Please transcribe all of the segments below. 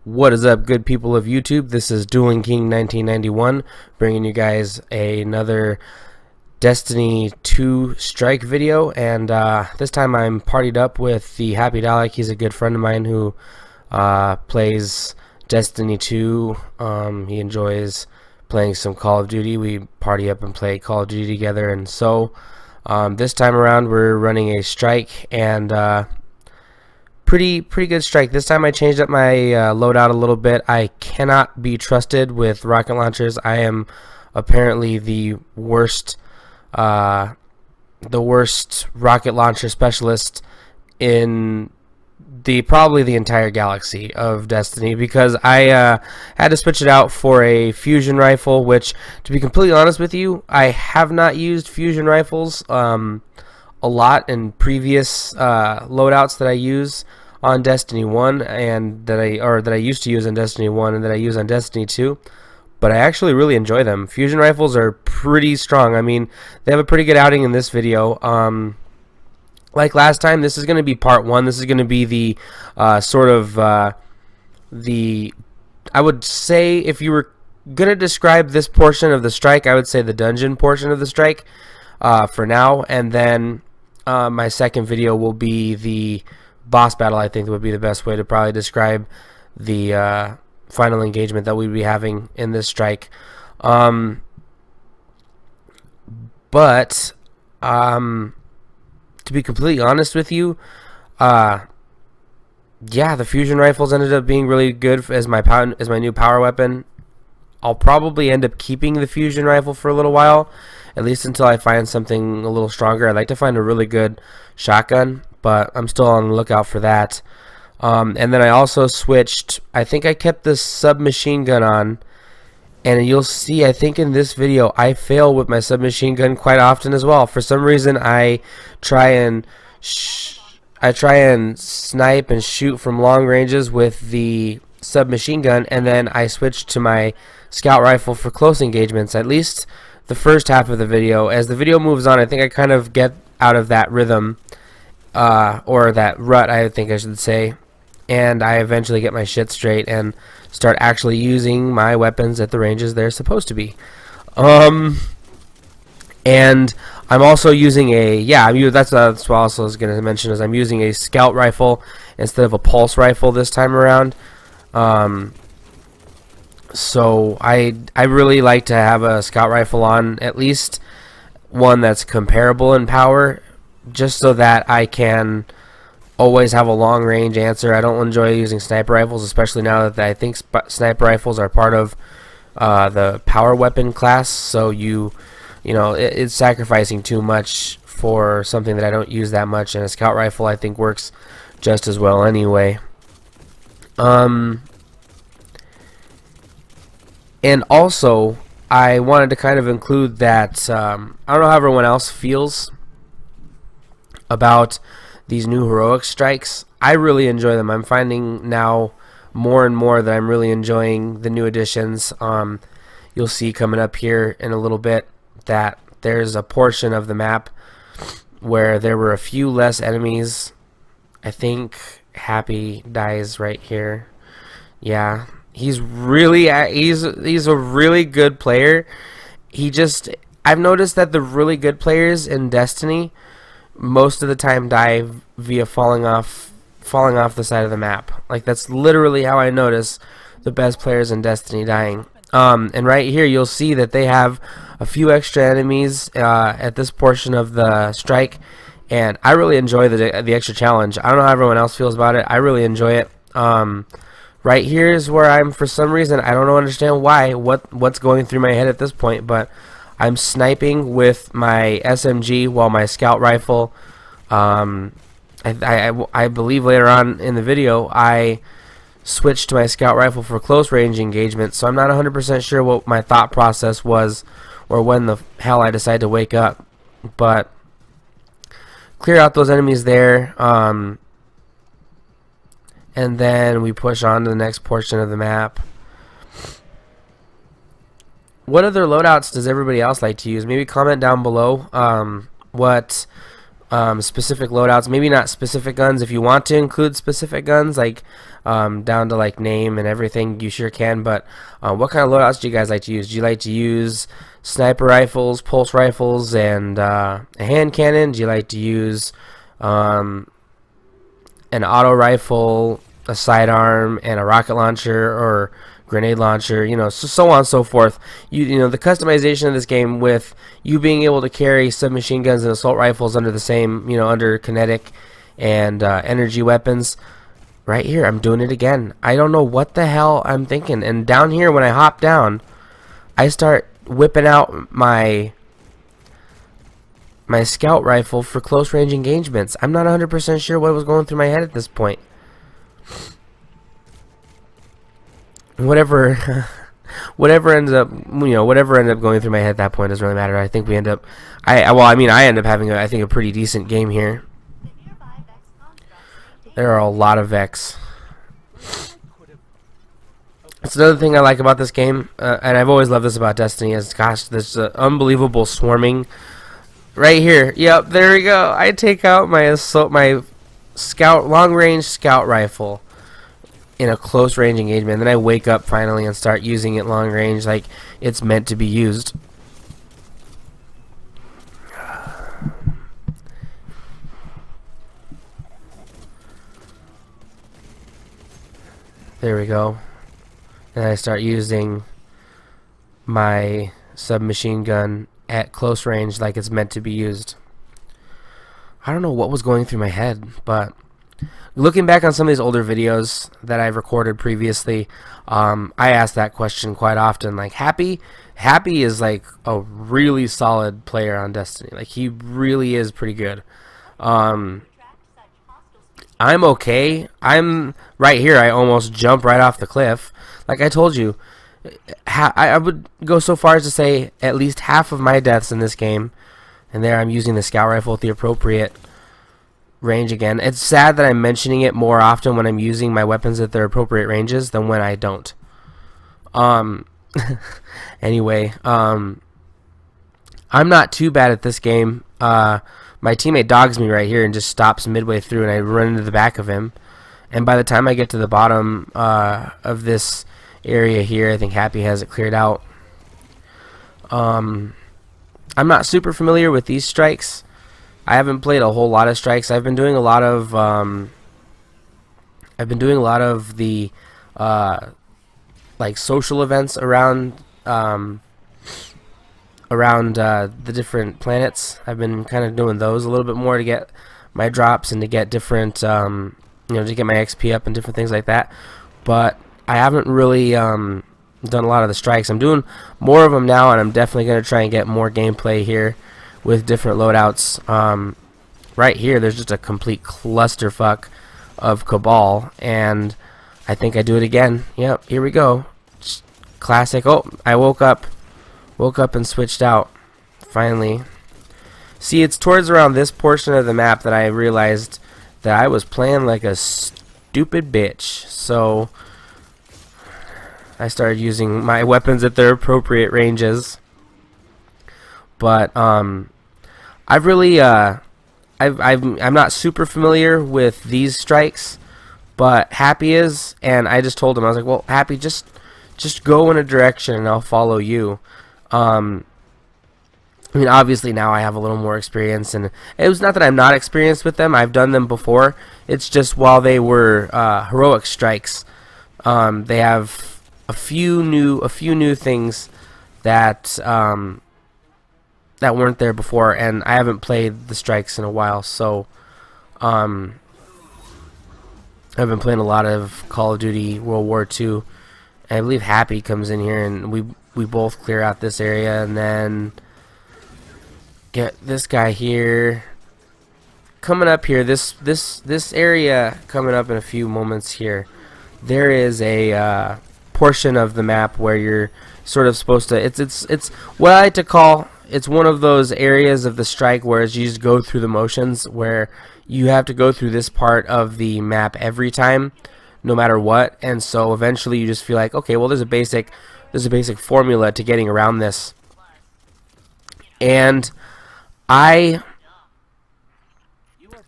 What is up, good people of YouTube? This is Dueling King 1991, bringing you guys another Destiny 2 strike video, and this time I'm partied up with the Happy Dalek. He's a good friend of mine who plays Destiny 2. He enjoys playing some Call of Duty. We party up and play Call of Duty together, and so this time around we're running a strike, and pretty good strike. This time I changed up my loadout a little bit. I cannot be trusted with rocket launchers. I am apparently the worst rocket launcher specialist in probably the entire galaxy of Destiny, because I had to switch it out for a fusion rifle, which, to be completely honest with you, I have not used fusion rifles a lot in previous loadouts that I use on Destiny 1, and that I used to use on Destiny 1 and that I use on Destiny 2. But I actually really enjoy them. Fusion rifles are pretty strong. I mean, they have a pretty good outing in this video. Like last time, this is going to be part 1. This is going to be the I would say, if you were going to describe this portion of the strike, I would say the dungeon portion of the strike for now. And then my second video will be the boss battle. I think would be the best way to probably describe the final engagement that we'd be having in this strike. But to be completely honest with you, yeah, the fusion rifles ended up being really good as my new power weapon. I'll probably end up keeping the fusion rifle for a little while, at least until I find something a little stronger. I'd like to find a really good shotgun, but I'm still on the lookout for that. And then I also switched, I think I kept the submachine gun on, and you'll see, I think in this video, I fail with my submachine gun quite often as well. For some reason, I try and snipe and shoot from long ranges with the submachine gun, and then I switch to my scout rifle for close engagements, at least the first half of the video. As the video moves on, I think I kind of get out of that rhythm, or that rut, I think I should say, and I eventually get my shit straight and start actually using my weapons at the ranges they're supposed to be. And I'm also using that's what I also was going to mention, is I'm using a scout rifle instead of a pulse rifle this time around. So I really like to have a scout rifle on, at least one that's comparable in power, just so that I can always have a long range answer. I don't enjoy using sniper rifles, especially now that I think sniper rifles are part of the power weapon class. So you know, it's sacrificing too much for something that I don't use that much, and a scout rifle I think works just as well anyway. And also, I wanted to kind of include that I don't know how everyone else feels about these new heroic strikes. I really enjoy them. I'm finding now more and more that I'm really enjoying the new additions. You'll see coming up here in a little bit that there's a portion of the map where there were a few less enemies. I think Happy dies right here. Yeah, he's a really good player. I've noticed that the really good players in Destiny most of the time die via falling off the side of the map. Like, that's literally how I notice the best players in Destiny dying. And right here you'll see that they have a few extra enemies at this portion of the strike, and I really enjoy the extra challenge. I don't know how everyone else feels about it. I really enjoy it. Right here is where I'm, for some reason, I don't understand why, what's going through my head at this point, but I'm sniping with my SMG while my scout rifle, I believe later on in the video, I switched to my scout rifle for close range engagement, so I'm not 100% sure what my thought process was, or when the hell I decided to wake up. But clear out those enemies there, and then we push on to the next portion of the map. What other loadouts does everybody else like to use? Maybe comment down below what specific loadouts. Maybe not specific guns. If you want to include specific guns, like down to like name and everything, you sure can. But what kind of loadouts do you guys like to use? Do you like to use sniper rifles, pulse rifles, and a hand cannon? Do you like to use an auto rifle, a sidearm, and a rocket launcher, or grenade launcher, you know, so on and so forth. You know, the customization of this game, with you being able to carry submachine guns and assault rifles under the same, you know, under kinetic and energy weapons. Right here, I'm doing it again. I don't know what the hell I'm thinking. And down here, when I hop down, I start whipping out my scout rifle for close range engagements. I'm not 100% sure what was going through my head at this point. Whatever ends up, you know, whatever ended up going through my head at that point doesn't really matter. I think we end up, I end up having I think a pretty decent game here. There are a lot of Vex. That's another thing I like about this game, and I've always loved this about Destiny, is, gosh, this unbelievable swarming. Right here, yep, there we go. I take out my scout, long-range scout rifle in a close range engagement, and then I wake up finally and start using it long range like it's meant to be used. There we go. And I start using my submachine gun at close range like it's meant to be used. I don't know what was going through my head, but looking back on some of these older videos that I've recorded previously, I ask that question quite often. Like, Happy is like a really solid player on Destiny. Like, he really is pretty good. I'm okay. I'm right here. I almost jump right off the cliff. Like I told you, I would go so far as to say at least half of my deaths in this game, and there I'm using the scout rifle at the appropriate range again. It's sad that I'm mentioning it more often when I'm using my weapons at their appropriate ranges than when I don't. Anyway, I'm not too bad at this game. My teammate dogs me right here and just stops midway through, and I run into the back of him. And by the time I get to the bottom of this area here, I think Happy has it cleared out. I'm not super familiar with these strikes. I haven't played a whole lot of strikes. I've been doing a lot of the like social events around the different planets. I've been kind of doing those a little bit more to get my drops and to get different you know, to get my XP up and different things like that. But I haven't really done a lot of the strikes. I'm doing more of them now, and I'm definitely going to try and get more gameplay here with different loadouts. Right here, there's just a complete clusterfuck of Cabal, and I think I do it again. Yep, here we go. Just classic. Oh, I woke up and switched out. Finally. See, it's towards around this portion of the map that I realized that I was playing like a stupid bitch. So I started using my weapons at their appropriate ranges. But I've really I'm not super familiar with these strikes, but Happy is, and I just told him, I was like, well, Happy, just go in a direction and I'll follow you. I mean, obviously now I have a little more experience, and it was not that I'm not experienced with them. I've done them before. It's just while they were heroic strikes, they have a few new things that that weren't there before, and I haven't played the strikes in a while, so I've been playing a lot of Call of Duty World War II, and I believe Happy comes in here, and we both clear out this area, and then get this guy here coming up here. This area coming up in a few moments here. There is a portion of the map where you're sort of supposed to. It's what I like to call. It's one of those areas of the strike where you just go through the motions, where you have to go through this part of the map every time, no matter what. And so eventually you just feel like, okay, well, there's a basic formula to getting around this. And I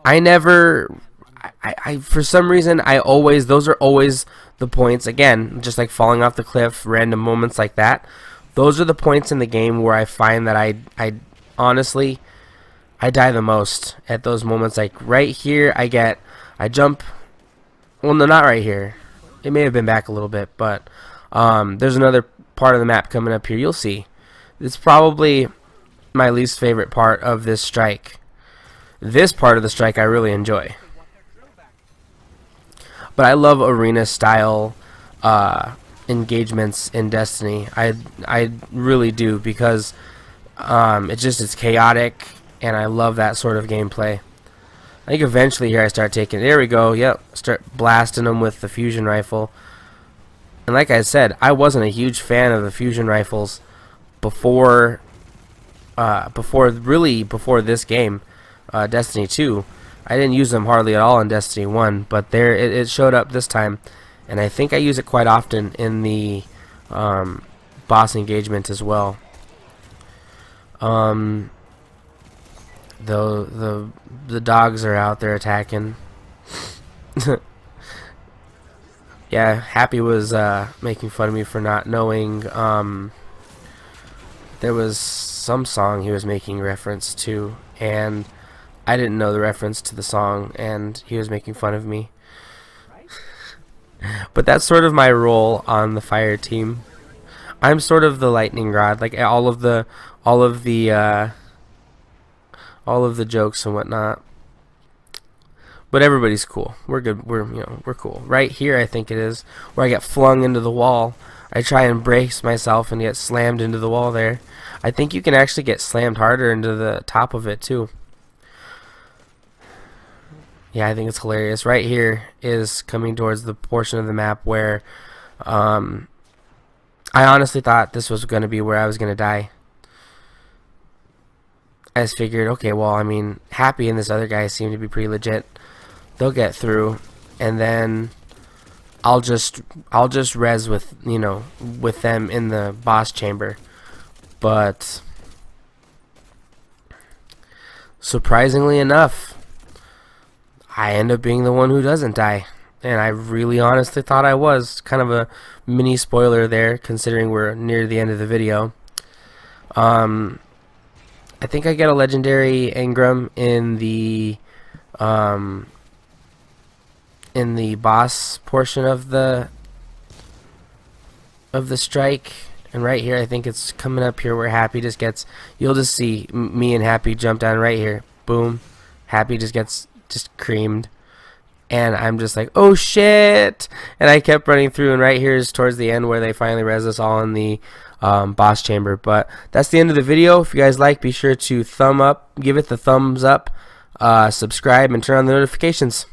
I never, I for some reason I always, those are always the points. Again, just like falling off the cliff, random moments like that. Those are the points in the game where I find that I honestly, I die the most at those moments. Like right here, I jump. Well, no, not right here. It may have been back a little bit, but there's another part of the map coming up here. You'll see. It's probably my least favorite part of this strike. This part of the strike I really enjoy. But I love arena style engagements in Destiny. I really do, because it's chaotic, and I love that sort of gameplay. I think eventually here I start taking, there we go, yep, start blasting them with the fusion rifle. And like I said, I wasn't a huge fan of the fusion rifles before before this game, Destiny 2. I didn't use them hardly at all in Destiny 1, but there it showed up this time, and I think I use it quite often in the boss engagement as well. The dogs are out there attacking. Yeah, Happy was making fun of me for not knowing. There was some song he was making reference to, and I didn't know the reference to the song, and he was making fun of me. But that's sort of my role on the fire team. I'm sort of the lightning rod, like all of the jokes and whatnot. But everybody's cool. We're good. We're cool. Right here, I think it is where I get flung into the wall. I try and brace myself and get slammed into the wall there. I think you can actually get slammed harder into the top of it too. Yeah, I think it's hilarious. Right here is coming towards the portion of the map where I honestly thought this was going to be where I was going to die. I just figured, okay, well, I mean, Happy and this other guy seem to be pretty legit. They'll get through, and then I'll just res with with them in the boss chamber. But surprisingly enough, I end up being the one who doesn't die, and I really honestly thought I was. Kind of a mini spoiler there, considering we're near the end of the video. I think I get a legendary engram in the boss portion of the strike, and right here I think it's coming up here where Happy just gets, you'll just see me and Happy jump down right here, boom, Happy just gets creamed, and I'm just like, oh shit, and I kept running through, and right here is towards the end where they finally res us all in the boss chamber. But that's the end of the video. If you guys like, be sure to give it the thumbs up, subscribe, and turn on the notifications.